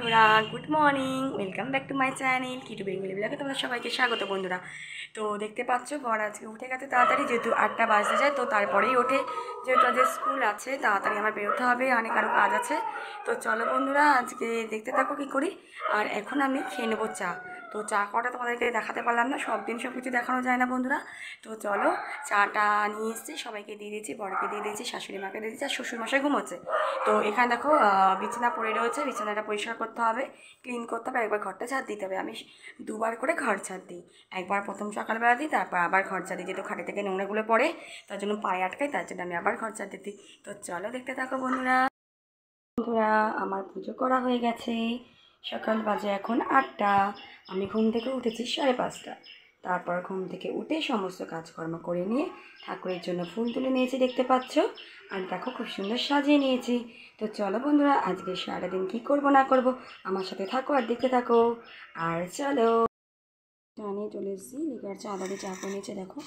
বন্ধুরা good morning, welcome back to my channel Kitu Bengali ব্লগে তোমাদের সবাইকে স্বাগত। বন্ধুরা তো দেখতে পাচ্ছ ঘর আজকে উঠে গেছে তাড়াতাড়ি, যেহেতু 8টা বাজতে যায়, তো তারপরেই ওঠে, যেহেতু আজকে স্কুল আছে তাড়াতাড়ি আমার বেরোতে হবে, অনেক আরও কাজ আছে। তো চলো বন্ধুরা আজকে দেখতে থাকো কী করি। আর এখন আমি খেয়ে নেবো চা। তো চা কটা তোমাদেরকে দেখাতে পারলাম না, সব দিন সব কিছু দেখানো যায় না বন্ধুরা। তো চলো চাটা নিয়ে এসেছি, সবাইকে দিয়ে দিয়েছি, বড়কে দিয়ে দিয়েছি, শাশুড়ি মাকে দিয়ে দিয়েছি, আর শ্বশুরমশাই ঘুমোচ্ছে। তো এখানে দেখো বিছানা পড়ে রয়েছে, বিছানাটা পরিষ্কার করতে হবে, ক্লিন করতে হবে, একবার ঘরটা ঝাড় দিতে হবে। আমি দুবার করে ঘর ঝাড় দিই, একবার প্রথম সকালবেলা দিই, তারপর আবার ঘর ঝাড় দিই, যেহেতু খাটে থেকে নোংরাগুলো পড়ে তার জন্য পায়ে আটকাই, তার জন্য আমি আবার ঘর ঝাড় দিই। তো চলো দেখতে থাকো বন্ধুরা। বন্ধুরা আমার পুজো করা হয়ে গেছে, সকাল বাজে এখন 8টা। আমি ঘুম থেকে উঠেছি 5:30। তারপর ঘুম থেকে উঠে সমস্ত কাজকর্ম করে নিয়ে ঠাকুরের জন্য ফুল তুলে নিয়েছি, দেখতে পাচ্ছ। আর দেখো খুব সুন্দর সাজিয়ে নিয়েছি। তো চলো বন্ধুরা আজকে সারাদিন কী করব না করব আমার সাথে থাকো আর দেখতে থাকো। আর চলো চা নিয়ে চলে এসেছি, লিকার চা, আদা দিয়ে চা করে নিয়েছে, দেখো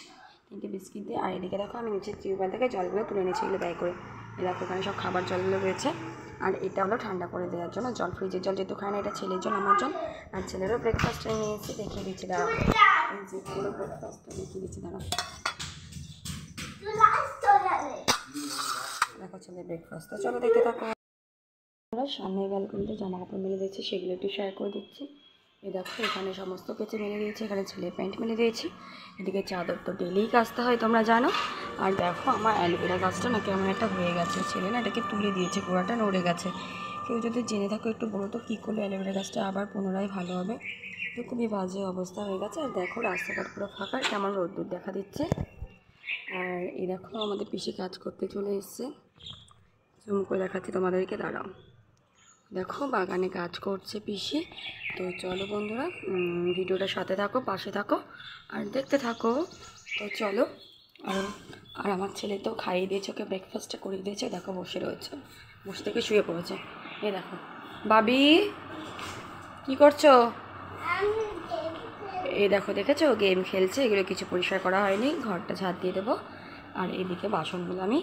3টে বিস্কিট দিয়ে। আর এদিকে দেখো আমি নিচে টিউবওয়েল থেকে জলগুলো তুলে নিয়েছি, এগুলো ব্যয় করে। দেখো এখানে সব খাবার জলগুলো রয়েছে, আর এটা হলো ঠান্ডা করে দেওয়ার জন্য জল, ফ্রিজের জল যেহেতু খায় না, এটা ছেলের জল, আমার জল। আর ছেলেরও ব্রেকফাস্টটা নিয়েছি, দেখিয়ে দিচ্ছি দাঁড়াও, এই যে পুরো ব্রেকফাস্টটা দেখিয়ে দিচ্ছি দাঁড়াও। দেখো ছেলের ব্রেকফাস্ট, তো চলো দেখতে থাকো। সামনের ব্যালকনিতে জামা কাপড় মেলে দিয়েছি, সেগুলো একটু শেয়ার করে দিচ্ছি। এই দেখো এখানে সমস্ত কিছু মেলে দিয়েছি, এখানে ছেলের প্যান্ট মেলে দিয়েছি, এদিকে চাদর তো ডেলিই কাচতে হয় তোমরা জানো। আর দেখো আমার অ্যালোভেরা গাছটা না কেমন একটা হয়ে গেছে, ছেলে না এটাকে তুলে দিয়েছে, গোড়াটা নড়ে গেছে। কেউ যদি জেনে থাকো একটু বলো তো কী করলে অ্যালোভেরা গাছটা আবার পুনরায় ভালো হবে। তো খুবই বাজে অবস্থা হয়ে গেছে। আর দেখো রাস্তাঘাট পুরো ফাঁকা, কেমন রোদ্দুর দেখা দিচ্ছে। আর এই দেখো আমাদের পিসি কাজ করতে চলে এসছে, জুম করে দেখাচ্ছি তোমাদেরকে, দাঁড়াও। দেখো বাগানে কাজ করছে পিসি। তো চলো বন্ধুরা ভিডিওটার সাথে থাকো, পাশে থাকো আর দেখতে থাকো। তো চলো। আর আমার ছেলে তো খাইয়ে দিয়েছে, ওকে ব্রেকফাস্টটা করে দিয়েছে, দেখো বসে রয়েছে, বসে থেকে শুয়ে পড়েছে। এই দেখো বাবি কি করছো, এই দেখো দেখেছো গেম খেলছে। এগুলো কিছু পরিষ্কার করা হয়নি, ঘরটা ঝাড় দিয়ে দেবো। আর এদিকে বাসনগুলো আমি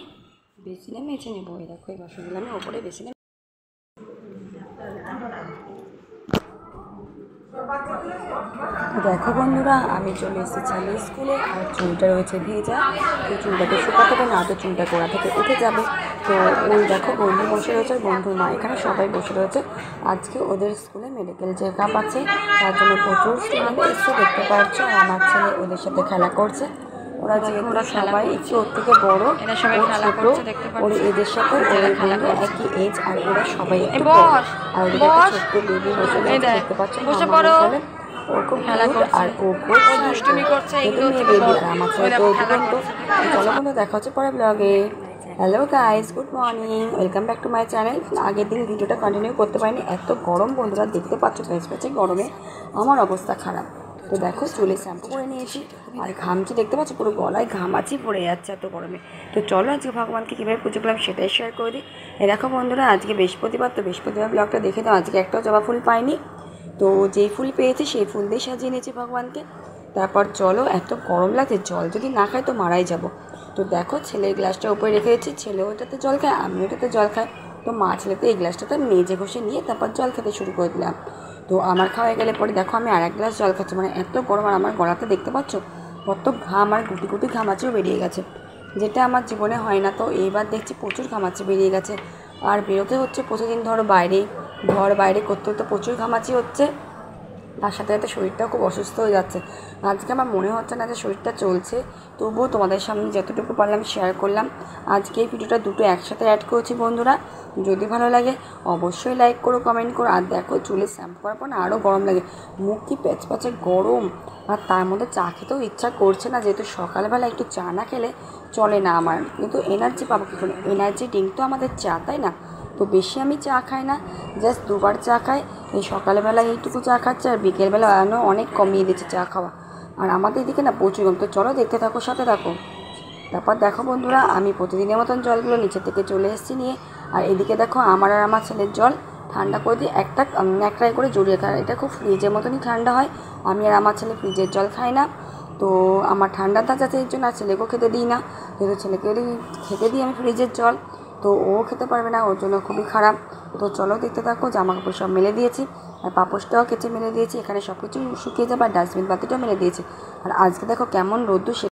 বেসিনে মেজে নেবো। এই দেখো এই বাসনগুলো আমি ওপরে বেসিনে। দেখো বন্ধুরা আমি চলে এসেছি স্কুলে, আর চুলটা রয়েছে ভেজা, তো চুলটাকে শুকাতে হবে, না তো চুলটা গোড়া থেকে উঠে যাবে। তো ওই দেখো বন্ধু বসে রয়েছে, বন্ধুর মা এখানে সবাই বসে রয়েছে। আজকে ওদের স্কুলে মেডিকেল চেক আপ আছে, তার জন্য প্রচুর স্টুডেন্ট এসে দেখতে পাচ্ছ। আর আমার ছেলে ওদের সাথে খেলা করছে। ওরা যেহেতু সবাই একটু ওর থেকে বড়, ছোটো, ওর এদের সাথে বন্ধু একই এজ, আর ওরা সবাই একটু বড়। আর ওদের একটা ছোট্ট বেবি বসে রয়েছে, দেখতে পাচ্ছ। ও খুব খেলা করছে, আর ও খুব দুষ্টুমি করছে, এগুলো বেবি। আর আমার ছেলে তো দুরন্ত। চলো বন্ধু দেখা হচ্ছে পরে ব্লগে। Hello guys, good morning, welcome back to my channel. আগের দিন ভিডিওটা কন্টিনিউ করতে পারিনি, এত গরম বন্ধুরা, দেখতে পাচ্ছ পেঁচ পেঁচে গরমে আমার অবস্থা খারাপ। তো দেখো চুলে শ্যাম্পু করে নিয়েছি, আর ঘামছি, দেখতে পাচ্ছ পুরো গলায় ঘামাচি পড়ে যাচ্ছে এত গরমে। তো চলো আজকে ভগবানকে কীভাবে পুজো করলাম সেটাই শেয়ার করে দিই। দেখো বন্ধুরা আজকে বৃহস্পতিবার, তো বৃহস্পতিবার ব্লগটা দেখে তো আজকে একটাও জবা ফুল পাইনি, তো যেই ফুল পেয়েছি সেই ফুল দিয়ে সাজিয়ে নিয়েছি ভগবানকে। তারপর চলো, এত গরম লাগছে, জল যদি না খাই তো মারাই যাব। তো দেখো ছেলের গ্লাসটা উপরে রেখে দিচ্ছি, ছেলে ওটাতে জল খায়, আমি ওটাতে জল খাই। তো মা ছেলেতে এই গ্লাসটাতে মেজে ঘষে নিয়ে তারপর জল খেতে শুরু করে দিলাম। তো আমার খাওয়া গেলে পরে দেখো আমি আর এক গ্লাস জল খাচ্ছি, মানে এত গরম। আর আমার গলাতে দেখতে পাচ্ছ কত ঘাম, আর গুটি গুটি ঘামাচিও বেরিয়ে গেছে, যেটা আমার জীবনে হয় না। তো এইবার দেখছি প্রচুর ঘামাচি বেরিয়ে গেছে, আর বেরোতে হচ্ছে প্রতিদিন, ধরো বাইরে ঘর বাইরে করতে করতে প্রচুর ঘামাচি হচ্ছে। তার সাথে সাথে শরীরটাও খুব অসুস্থ হয়ে যাচ্ছে। আজকে আমার মনে হচ্ছে না যে শরীরটা চলছে, তবুও তোমাদের সামনে যতটুকু পারলাম শেয়ার করলাম। আজকে এই ভিডিওটা দুটো একসাথে অ্যাড করেছি বন্ধুরা, যদি ভালো লাগে অবশ্যই লাইক করো, কমেন্ট করো। আর দেখো চুলে শ্যাম্পু করার পর না আরও গরম লাগে, মুখ কি প্যাচপ্যাচে গরম, আর তার মধ্যে চা খেতেও ইচ্ছা করছে না, যেহেতু সকালবেলা একটু চা না খেলে চলে না আমার, কিন্তু এনার্জি পাবো কী করে, এনার্জি ড্রিঙ্ক তো আমাদের চা, তাই না? তো বেশি আমি চা খাই না, জাস্ট দুবার চা খাই। এই সকালবেলা এইটুকু চা খাচ্ছে, আর বিকেলবেলা অনেক কমিয়ে দিচ্ছে চা খাওয়া। আর আমাদের এদিকে না প্রচুর গরম। তো চলো দেখতে থাকো, সাথে থাকো। তারপর দেখো বন্ধুরা আমি প্রতিদিনের মতন জলগুলো নিচে থেকে চলে এসেছি নিয়ে। আর এদিকে দেখো আমার আর আমার ছেলের জল ঠান্ডা করে দিয়ে একটাই করে জড়িয়ে খায়, এটা খুব ফ্রিজের মতনই ঠান্ডা হয়। আমি আর আমার ছেলে ফ্রিজের জল খাই না, তো আমার ঠান্ডা যাচ্ছে এর জন্য আর ছেলেকেও খেতে দিই না, যেহেতু ছেলেকে খেতে দিই আমি ফ্রিজের জল। তো ও খেতে পারবে না, ওর জন্য খুবই খারাপ। তো চলো দেখতে থাকো। জামা কাপড় সব মেলে দিয়েছি, আর পাপোশটাও কেচে মেলে দিয়েছি, এখানে সব কিছু শুকিয়ে যাবে, আর ডাস্টবিন পাতিটাও মেলে দিয়েছি। আর আজকে দেখো কেমন রোদ্দুর।